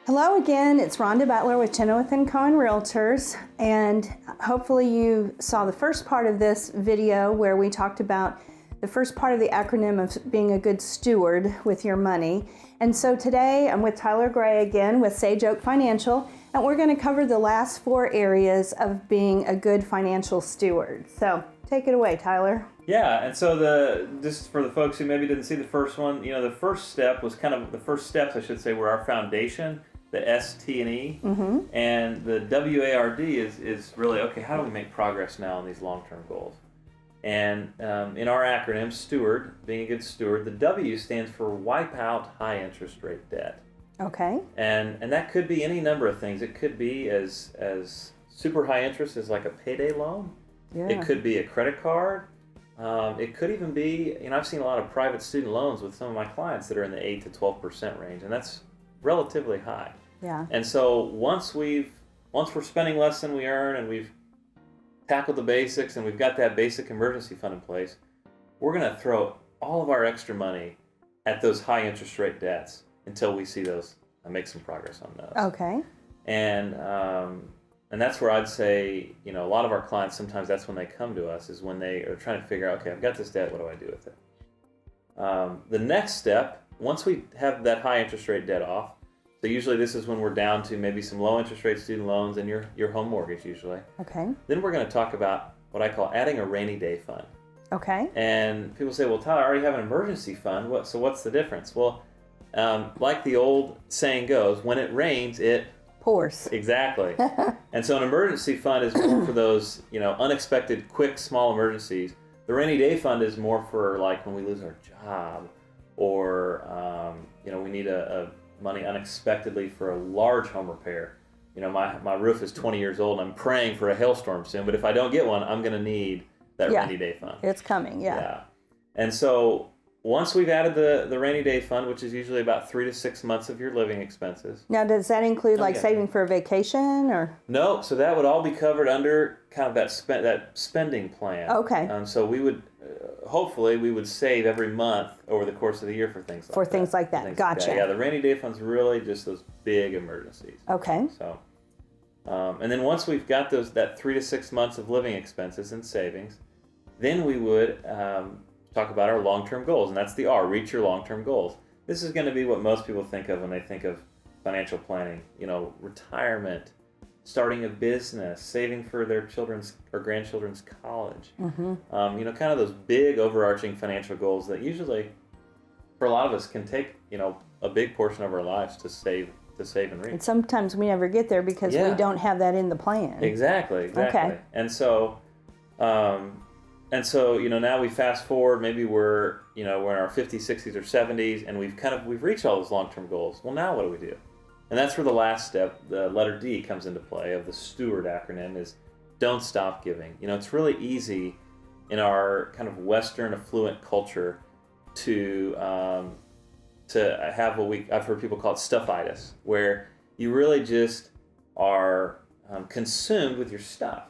Hello again, it's Ronda Butler with Chinowth and Cohen Realtors, and hopefully you saw the first part of this video where we talked about the first part of the acronym of being a good steward with your money. And so today I'm with Tyler Gray again with Sage Oak Financial, and we're going to cover the last 4 areas of being a good financial steward. So take it away, Tyler. Yeah, and so just for the folks who maybe didn't see the first one, the first step was the first steps, I should say, were our foundation, the S, T, and E, and the WARD is really, okay, how do we make progress now on these long-term goals? And in our acronym, steward, being a good steward, the W stands for wipe out high interest rate debt. Okay. And that could be any number of things. It could be as super high interest as like a payday loan. Yeah. It could be a credit card. It could even be, I've seen a lot of private student loans with some of my clients that are in the 8 to 12% range, and that's relatively high. Yeah. And so once we're spending less than we earn, and we've tackled the basics, and we've got that basic emergency fund in place, we're going to throw all of our extra money at those high interest rate debts until we see those make some progress on those. Okay. And that's where I'd say, a lot of our clients, sometimes that's when they come to us, is when they are trying to figure out, okay, I've got this debt, what do I do with it? The next step, once we have that high interest rate debt off, so usually this is when we're down to maybe some low interest rate student loans and your home mortgage usually. Okay. Then we're going to talk about what I call adding a rainy day fund. Okay. And people say, well, Tyler, I already have an emergency fund. So what's the difference? Well, like the old saying goes, when it rains, it pours. Exactly. And so an emergency fund is more for those, unexpected, quick, small emergencies. The rainy day fund is more for like when we lose our job, or we need a money unexpectedly for a large home repair. My roof is 20 years old, and I'm praying for a hailstorm soon, but if I don't get one, I'm going to need that rainy day fund. It's coming, yeah. And so once we've added the rainy day fund, which is usually about 3 to 6 months of your living expenses. Now, does that include saving for a vacation or? No, so that would all be covered under kind of that spending plan. Okay. So we would, hopefully, we would save every month over the course of the year for things like that. Gotcha. Yeah, the rainy day fund's really just those big emergencies. Okay. So, and then once we've got that 3 to 6 months of living expenses and savings, then we would talk about our long-term goals, and that's the R, reach your long-term goals. This is going to be what most people think of when they think of financial planning, retirement, starting a business, saving for their children's or grandchildren's college, kind of those big overarching financial goals that usually, for a lot of us, can take, a big portion of our lives to save and reach. And sometimes we never get there because we don't have that in the plan. Exactly. Okay. And so, now we fast forward, maybe we're in our 50s, 60s, or 70s, and we've reached all those long-term goals. Well, now what do we do? And that's where the last step, the letter D, comes into play of the STEWARD acronym, is don't stop giving. It's really easy in our kind of Western affluent culture to have I've heard people call it stuffitis, where you really just are consumed with your stuff.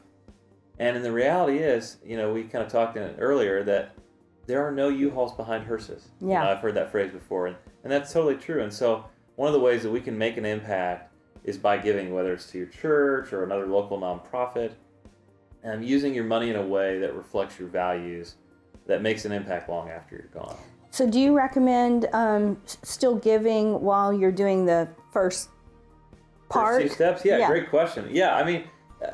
And in the reality is, we kind of talked in it earlier that there are no U-Hauls behind hearses. Yeah. I've heard that phrase before, and that's totally true. And so one of the ways that we can make an impact is by giving, whether it's to your church or another local nonprofit, and using your money in a way that reflects your values, that makes an impact long after you're gone. So do you recommend still giving while you're doing the first part? First 2 steps? Yeah, great question. Yeah,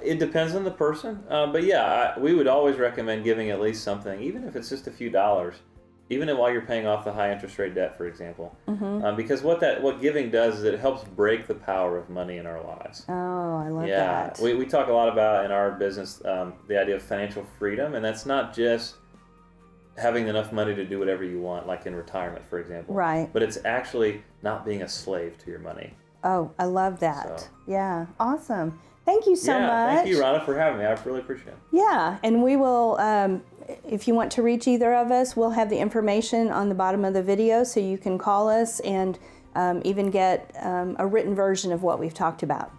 it depends on the person, but we would always recommend giving at least something, even if it's just a few dollars, even while you're paying off the high interest rate debt, for example. Because what giving does is it helps break the power of money in our lives. Oh, I love that. Yeah, we talk a lot about in our business the idea of financial freedom, and that's not just having enough money to do whatever you want, like in retirement, for example. Right. But it's actually not being a slave to your money. Oh, I love that. Yeah, awesome. Thank you so much. Thank you, Ronda, for having me. I really appreciate it. Yeah, and we will, if you want to reach either of us, we'll have the information on the bottom of the video so you can call us and even get a written version of what we've talked about.